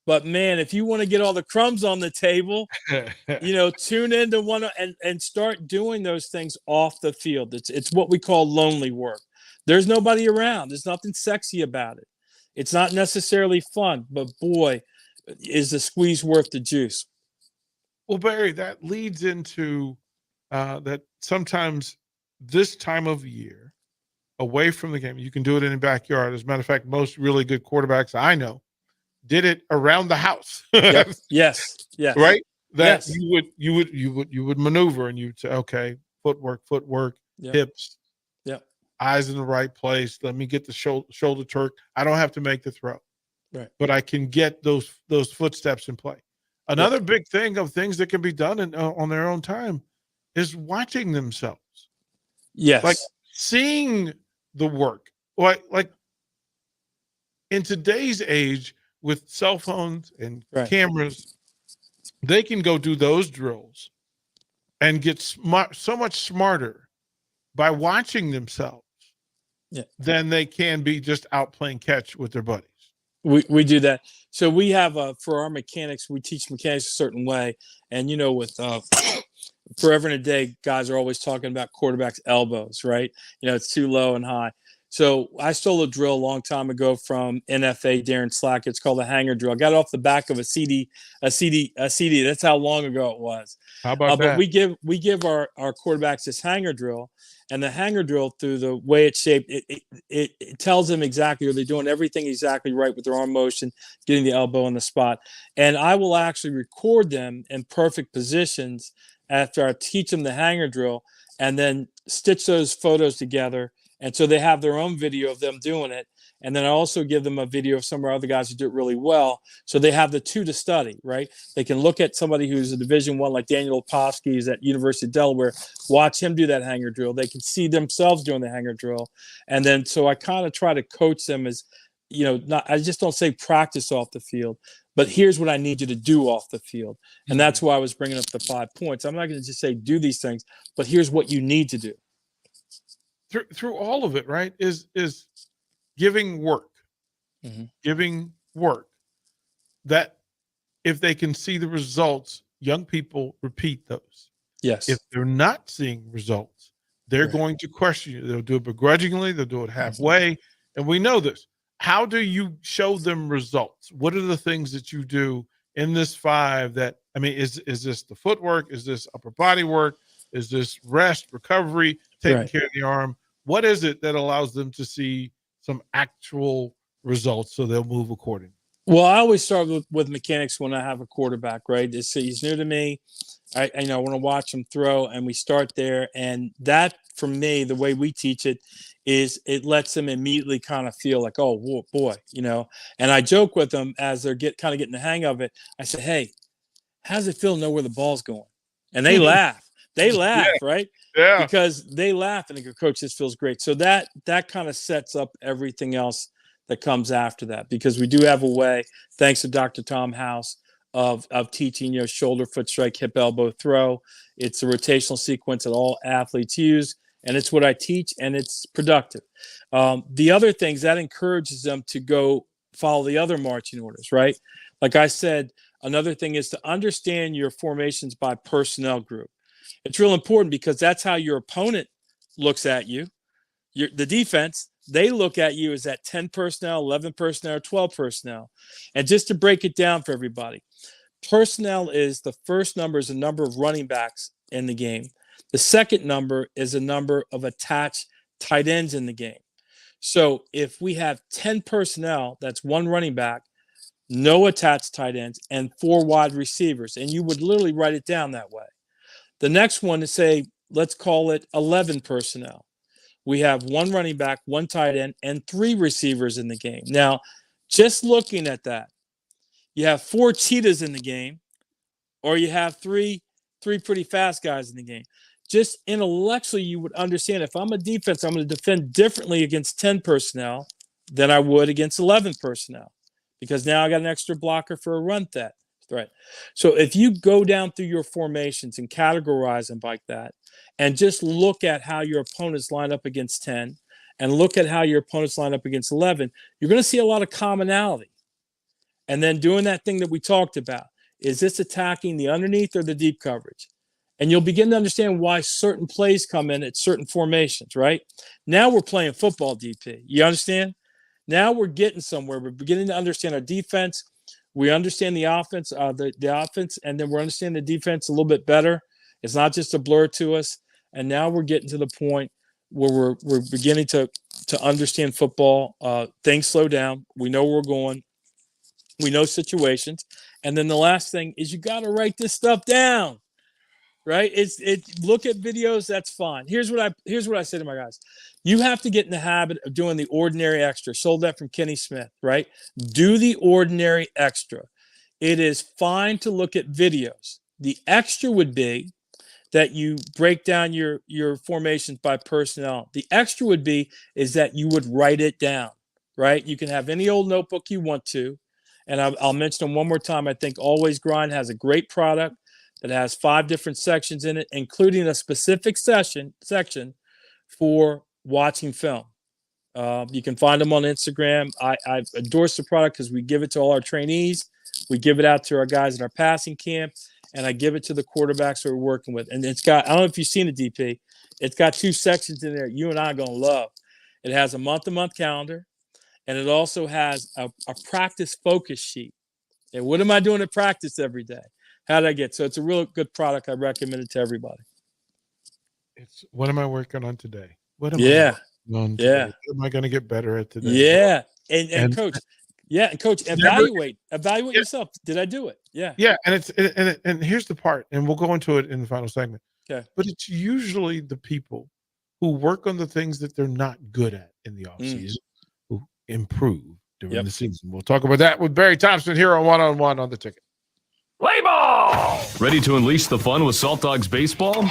But man, if you want to get all the crumbs on the table, tune into one and start doing those things off the field. It's what we call lonely work. There's nobody around. There's nothing sexy about it. It's not necessarily fun, but boy, is the squeeze worth the juice. Well, Barry, that leads into that sometimes this time of year, away from the game, you can do it in the backyard. As a matter of fact, most really good quarterbacks I know did it around the house. Yes. Right? That you would maneuver and you'd say, okay, footwork, hips, eyes in the right place. Let me get the shoulder turk. I don't have to make the throw. Right. But I can get those footsteps in play. Another big thing of things that can be done on their own time is watching themselves. Yes. Like seeing the work. Like in today's age with cell phones and cameras, they can go do those drills and get so much smarter by watching themselves than they can be just out playing catch with their buddies. We do that. So we have for our mechanics, we teach mechanics a certain way. And with forever and a day, guys are always talking about quarterbacks' elbows, right? It's too low and high. So I stole a drill a long time ago from NFA Darren Slack. It's called a hanger drill. I got it off the back of a CD. That's how long ago it was. How about that? But we give our quarterbacks this hanger drill, and the hanger drill, through the way it's shaped, it tells them exactly, are they doing everything exactly right with their arm motion, getting the elbow in the spot. And I will actually record them in perfect positions after I teach them the hanger drill, and then stitch those photos together. And so they have their own video of them doing it. And then I also give them a video of some of our other guys who do it really well. So they have the two to study, right? They can look at somebody who's a Division I, like Daniel Oposky, who's at University of Delaware, watch him do that hanger drill. They can see themselves doing the hanger drill. And then, so I kind of try to coach them as, I just don't say practice off the field, but here's what I need you to do off the field. And that's why I was bringing up the 5 points. I'm not going to just say do these things, but here's what you need to do. Through all of it, right, is giving work. Giving work that if they can see the results, young people repeat those. Yes. If they're not seeing results, they're going to question you. They'll do it begrudgingly. They'll do it halfway. And we know this. How do you show them results? What are the things that you do in this 5 that, is this the footwork? Is this upper body work? Is this rest, recovery, taking care of the arm? What is it that allows them to see some actual results, so they'll move accordingly. Well, I always start with mechanics when I have a quarterback, right? He's new to me. I want to watch him throw, and we start there. And that, for me, the way we teach it is it lets them immediately kind of feel like, oh, whoa, boy, And I joke with them as they're getting the hang of it. I say, hey, how does it feel to know where the ball's going? And they laugh. They laugh, right? Yeah. Because they laugh, and they go, Coach, this feels great. So that kind of sets up everything else that comes after that, because we do have a way, thanks to Dr. Tom House, of teaching, shoulder, foot strike, hip, elbow, throw. It's a rotational sequence that all athletes use, and it's what I teach, and it's productive. The other things that encourages them to go follow the other marching orders, right? Like I said, another thing is to understand your formations by personnel group. It's real important because that's how your opponent looks at you. The defense, they look at you as that 10 personnel, 11 personnel, 12 personnel. And just to break it down for everybody, personnel is the first number is the number of running backs in the game. The second number is the number of attached tight ends in the game. So if we have 10 personnel, that's one running back, no attached tight ends, and 4 wide receivers. And you would literally write it down that way. The next one is, say, let's call it 11 personnel. We have 1 running back, 1 tight end, and 3 receivers in the game. Now, just looking at that, you have 4 cheetahs in the game, or you have three pretty fast guys in the game. Just intellectually, you would understand if I'm a defense, I'm going to defend differently against 10 personnel than I would against 11 personnel, because now I got an extra blocker for a run threat. So if you go down through your formations and categorize them like that, and just look at how your opponents line up against 10 and look at how your opponents line up against 11, you're going to see a lot of commonality. And then doing that thing that we talked about, is this attacking the underneath or the deep coverage? And you'll begin to understand why certain plays come in at certain formations, right? Now we're playing football, DP. You understand? Now we're getting somewhere. We're beginning to understand our defense. We understand the offense, the offense, and then we're understanding the defense a little bit better. It's not just a blur to us. And now we're getting to the point where we're beginning to understand football. Things slow down. We know where we're going. We know situations. And then the last thing is you got to write this stuff down, right? Look at videos. That's fine. Here's what I say to my guys. You have to get in the habit of doing the ordinary extra. Sold that from Kenny Smith, right? Do the ordinary extra. It is fine to look at videos. The extra would be that you break down your formations by personnel. The extra would be is that you would write it down, right? You can have any old notebook you want to. And I'll mention them one more time. I think Always Grind has a great product that has 5 different sections in it, including a specific section for watching film. You can find them on Instagram. I endorse the product because we give it to all our trainees. We give it out to our guys in our passing camp, and I give it to the quarterbacks we're working with. And it's got, I don't know if you've seen it, DP. It's got 2 sections in there you and I are going to love. It has a month-to-month calendar, and it also has a practice focus sheet. And what am I doing at practice every day? How did I get? So it's a real good product. I recommend it to everybody. It's what am I working on today? What am I working on today? What am I going to get better at today? Yeah. And coach, evaluate yourself. Did I do it? Yeah. Yeah. And here's the part, and we'll go into it in the final segment. Okay. But it's usually the people who work on the things that they're not good at in the offseason who improve during the season. We'll talk about that with Barry Thompson here on One-on-One on the Ticket. Play ball! Ready to unleash the fun with Salt Dogs Baseball?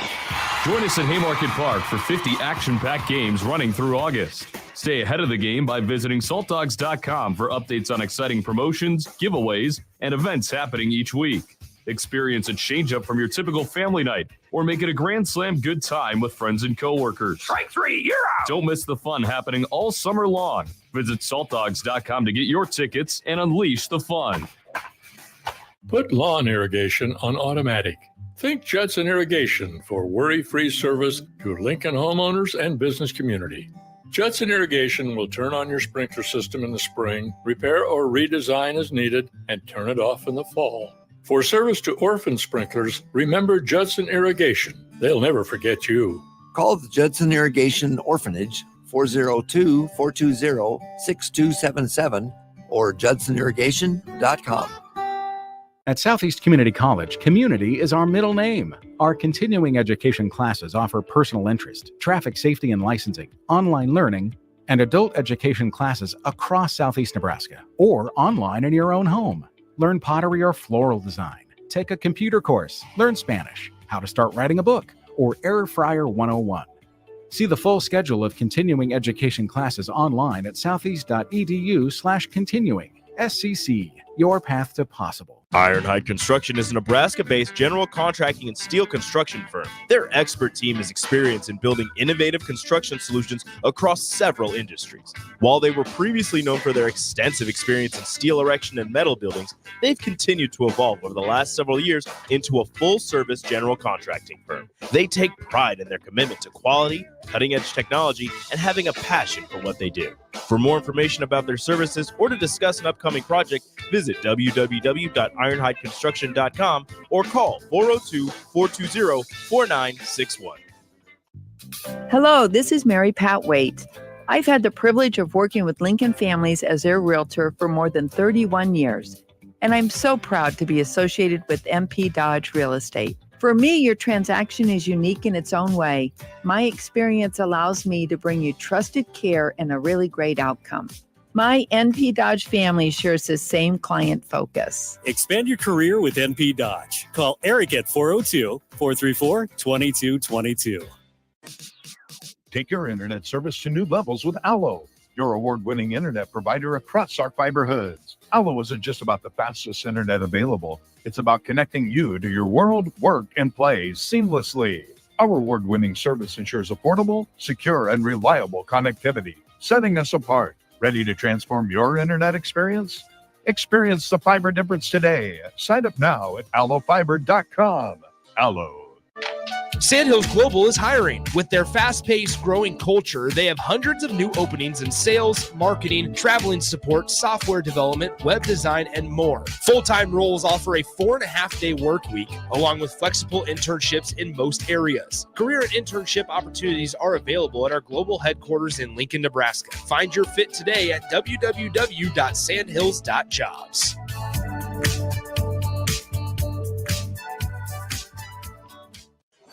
Join us at Haymarket Park for 50 action-packed games running through August. Stay ahead of the game by visiting saltdogs.com for updates on exciting promotions, giveaways, and events happening each week. Experience a change-up from your typical family night, or make it a Grand Slam good time with friends and coworkers. Strike 3, you're out! Don't miss the fun happening all summer long. Visit saltdogs.com to get your tickets and unleash the fun. Put lawn irrigation on automatic. Think Judson Irrigation for worry-free service to Lincoln homeowners and business community. Judson Irrigation will turn on your sprinkler system in the spring, repair or redesign as needed, and turn it off in the fall. For service to orphan sprinklers, remember Judson Irrigation. They'll never forget you. Call the Judson Irrigation Orphanage 402-420-6277 or judsonirrigation.com. At Southeast Community College, community is our middle name. Our continuing education classes offer personal interest, traffic safety and licensing, online learning, and adult education classes across Southeast Nebraska or online in your own home. Learn pottery or floral design, take a computer course, learn Spanish, how to start writing a book, or Air Fryer 101. See the full schedule of continuing education classes online at southeast.edu/continuing. SCC, your path to possible. Ironhide Construction is a Nebraska-based general contracting and steel construction firm. Their expert team is experienced in building innovative construction solutions across several industries. While they were previously known for their extensive experience in steel erection and metal buildings, they've continued to evolve over the last several years into a full-service general contracting firm. They take pride in their commitment to quality, cutting-edge technology, and having a passion for what they do. For more information about their services or to discuss an upcoming project, visit www.ironhideconstruction.com or call 402-420-4961. Hello, this is Mary Pat Waite. I've had the privilege of working with Lincoln families as their realtor for more than 31 years, and I'm so proud to be associated with MP Dodge Real Estate. For me, your transaction is unique in its own way. My experience allows me to bring you trusted care and a really great outcome. My NP Dodge family shares the same client focus. Expand your career with NP Dodge. Call Eric at 402-434-2222. Take your internet service to new levels with Allo, your award-winning internet provider across our fiber hoods. Allo isn't just about the fastest internet available. It's about connecting you to your world, work, and play seamlessly. Our award-winning service ensures affordable, secure, and reliable connectivity, setting us apart. Ready to transform your internet experience? Experience the fiber difference today. Sign up now at allofiber.com. Allo. Sandhills Global is hiring. With their fast-paced, growing culture, they have hundreds of new openings in sales, marketing, traveling support, software development, web design, and more. Full-time roles offer a 4.5-day work week, along with flexible internships in most areas. Career and internship opportunities are available at our global headquarters in Lincoln, Nebraska. Find your fit today at www.sandhills.jobs.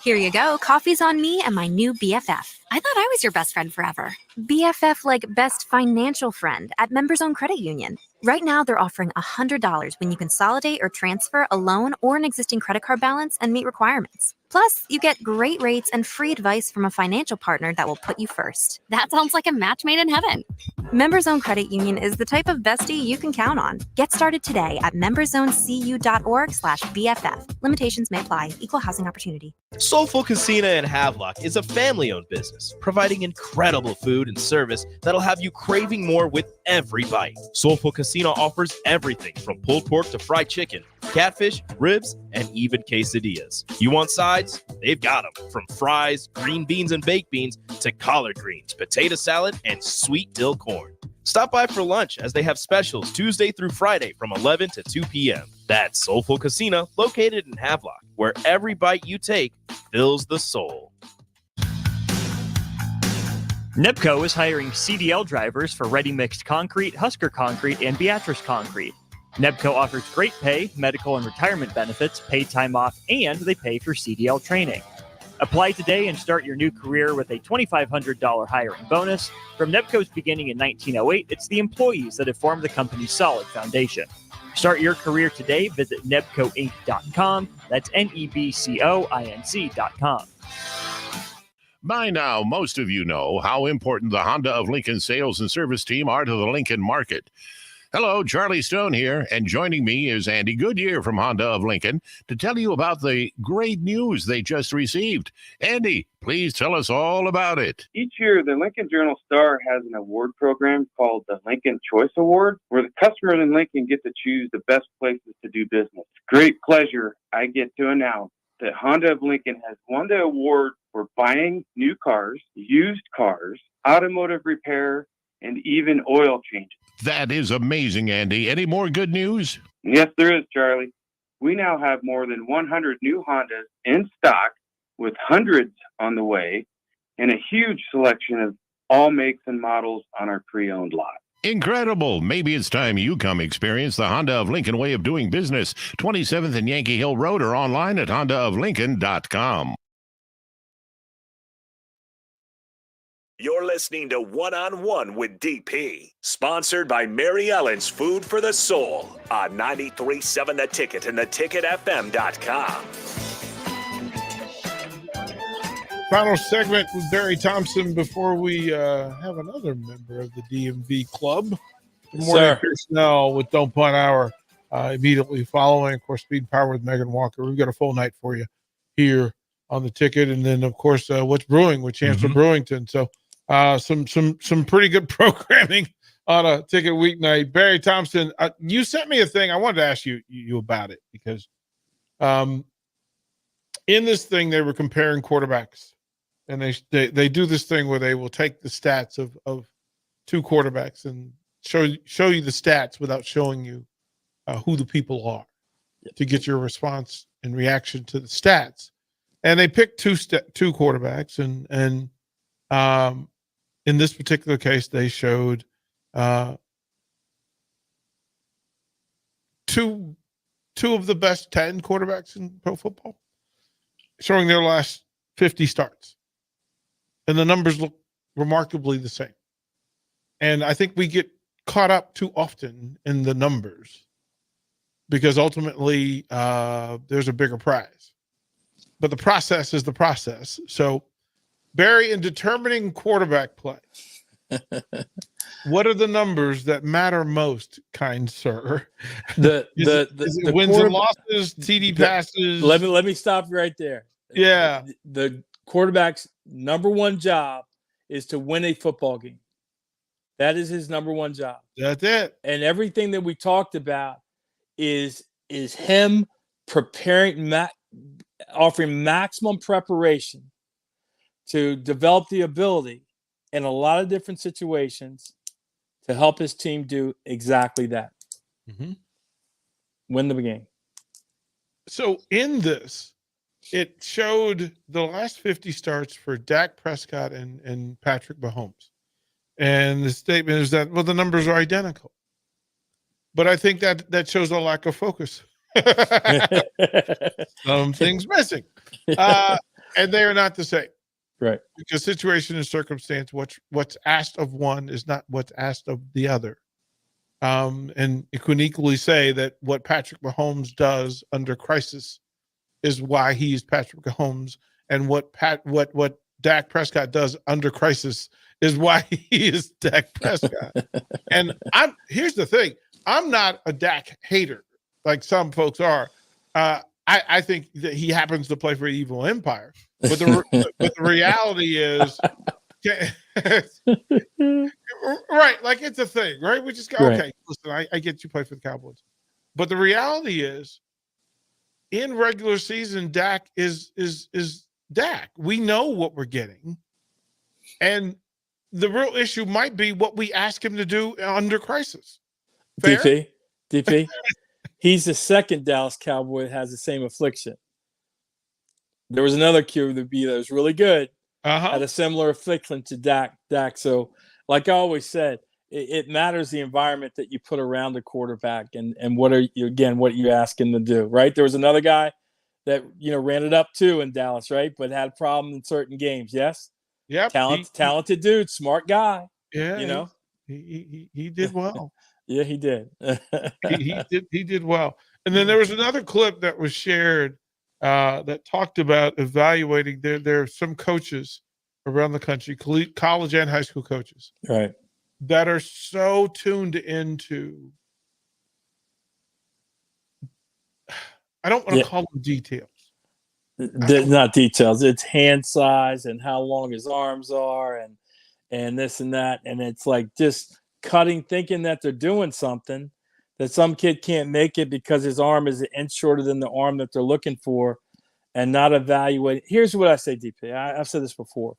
Here you go. Coffee's on me and my new BFF. I thought I was your best friend forever. BFF like best financial friend at Members Own Credit Union. Right now, they're offering $100 when you consolidate or transfer a loan or an existing credit card balance and meet requirements. Plus, you get great rates and free advice from a financial partner that will put you first. That sounds like a match made in heaven. Members Own Credit Union is the type of bestie you can count on. Get started today at memberzonecu.org/BFF. Limitations may apply. Equal housing opportunity. Soulful Casino in Havelock is a family-owned business, providing incredible food and service that'll have you craving more with every bite. Soulful Casino offers everything from pulled pork to fried chicken, catfish, ribs, and even quesadillas. You want sides? They've got them. From fries, green beans and baked beans, to collard greens, potato salad, and sweet dill corn. Stop by for lunch as they have specials Tuesday through Friday from 11 to 2 p.m. That's Soulful Casino, located in Havelock, where every bite you take fills the soul. NEBCO is hiring CDL drivers for ready-mixed concrete, Husker Concrete, and Beatrice Concrete. NEBCO offers great pay, medical and retirement benefits, paid time off, and they pay for CDL training. Apply today and start your new career with a $2,500 hiring bonus. From NEBCO's beginning in 1908, it's the employees that have formed the company's solid foundation. Start your career today. Visit nebcoinc.com. That's NEBCOINC.com. By now, most of you know how important the Honda of Lincoln sales and service team are to the Lincoln market. Hello, Charlie Stone here, and joining me is Andy Goodyear from Honda of Lincoln to tell you about the great news they just received. Andy, please tell us all about it. Each year, the Lincoln Journal-Star has an award program called the Lincoln Choice Award, where the customers in Lincoln get to choose the best places to do business. Great pleasure, I get to announce that Honda of Lincoln has won the award for buying new cars, used cars, automotive repair, and even oil changes. That is amazing, Andy. Any more good news? Yes, there is, Charlie. We now have more than 100 new Hondas in stock, with hundreds on the way, and a huge selection of all makes and models on our pre-owned lot. Incredible. Maybe it's time you come experience the Honda of Lincoln way of doing business. 27th and Yankee Hill Road or online at hondaoflincoln.com. You're listening to One on One with DP, sponsored by Mary Ellen's Food for the Soul on 93.7 The Ticket and theticketfm.com. Final segment with Barry Thompson before we have another member of the DMV club. Good morning, personnel with Don't Punt Hour. Immediately following, of course, Speed and Power with Megan Walker. We've got a full night for you here on the ticket, and then of course, what's brewing with Chancellor Brewington. So, some pretty good programming on a ticket weeknight. Barry Thompson, you sent me a thing. I wanted to ask you about it because, in this thing they were comparing quarterbacks. And they do this thing where they will take the stats of two quarterbacks and show you the stats without showing you who the people are to get your response and reaction to the stats. And they picked two quarterbacks, and in this particular case, they showed two of the best 10 quarterbacks in pro football, showing their last 50 starts. And the numbers look remarkably the same. And I think we get caught up too often in the numbers because ultimately there's a bigger prize. But the process is the process. So, Barry, in determining quarterback play, what are the numbers that matter most, kind sir? The wins and losses, TD passes. Let me stop you right there. Yeah. The quarterback's number one job is to win a football game. That is his number one job. That's it. And everything that we talked about is him preparing, offering maximum preparation to develop the ability in a lot of different situations to help his team do exactly that. Win the game. So in this, it showed the last 50 starts for Dak Prescott and Patrick Mahomes. And the statement is that, well, the numbers are identical. But I think that shows a lack of focus. Some things missing. And they are not the same. Right. Because situation and circumstance, what's asked of one is not what's asked of the other. And you can equally say that what Patrick Mahomes does under crisis is why he's Patrick Mahomes, and what Dak Prescott does under crisis is why he is Dak Prescott. And here's the thing: I'm not a Dak hater like some folks are. I think that he happens to play for Evil Empire, but the reality is, right? Like it's a thing, right? We just go, okay. Listen, I get you play for the Cowboys, but the reality is, in regular season, Dak is Dak. We know what we're getting, and the real issue might be what we ask him to do under crisis. Fair? DP. He's the second Dallas Cowboy that has the same affliction. There was another QB that was really good, had a similar affliction to Dak. So, like I always said, it matters the environment that you put around the quarterback and what are you ask him to do, right? There was another guy that ran it up too in Dallas, right? But had a problem in certain games. Yes. Yep. Talented dude, smart guy. Yeah. He did well. Yeah, he did. he did well. And then there was another clip that was shared that talked about evaluating. There are some coaches around the country, college and high school coaches, right, that are so tuned into, I don't want to call them details. Not details. It's hand size and how long his arms are and this and that. And it's like just cutting, thinking that they're doing something, that some kid can't make it because his arm is an inch shorter than the arm that they're looking for, and not evaluating. Here's what I say, DP. I've said this before.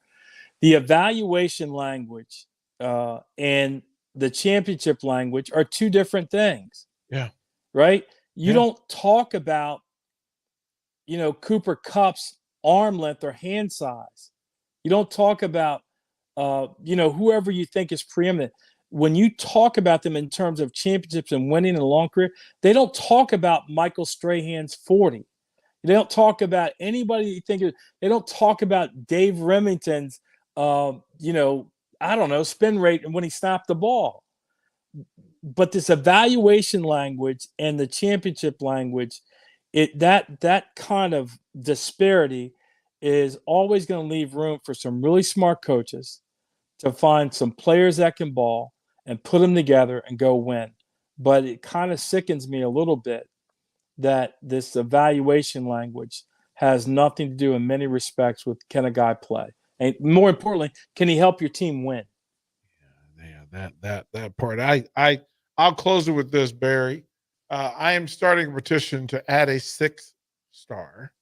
The evaluation language and the championship language are two different things. Yeah. Right? You don't talk about, Cooper Kupp's arm length or hand size. You don't talk about whoever you think is preeminent, when you talk about them in terms of championships and winning in a long career, they don't talk about Michael Strahan's 40. They don't talk about anybody you think of. They don't talk about Dave Remington's, spin rate and when he snapped the ball. But this evaluation language and the championship language, that kind of disparity is always going to leave room for some really smart coaches to find some players that can ball and put them together and go win. But it kind of sickens me a little bit that this evaluation language has nothing to do in many respects with can a guy play, and more importantly, can he help your team win? Yeah, that part. I'll close it with this, Barry. I am starting a petition to add a sixth star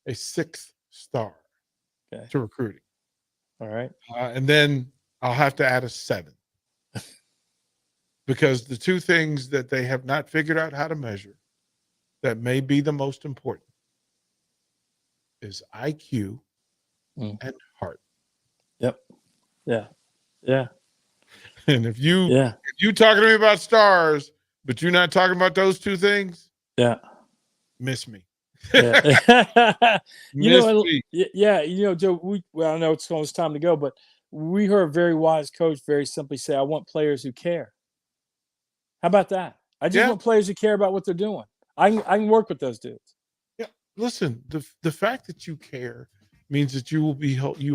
to recruiting. All right, and then I'll have to add a 7 because the two things that they have not figured out how to measure that may be the most important is IQ and heart. Yep. Yeah. Yeah. And if you talking to me about stars, but you're not talking about those two things, miss me. Yeah. Joe, I know it's almost time to go, but we heard a very wise coach very simply say, I want players who care. How about that? I just want players who care about what they're doing. I can work with those dudes. Yeah. Listen, the fact that you care means that you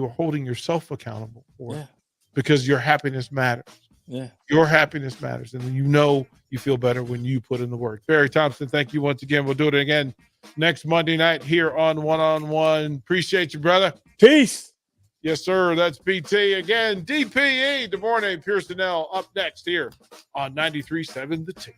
are holding yourself accountable for it because your happiness matters. Yeah. Your happiness matters. And you feel better when you put in the work. Barry Thompson, thank you once again. We'll do it again next Monday night here on One-on-One. Appreciate you, brother. Peace. Yes, sir. That's PT. Again, DPE, DeVornay, Pearsonell up next here on 93.7 The Team.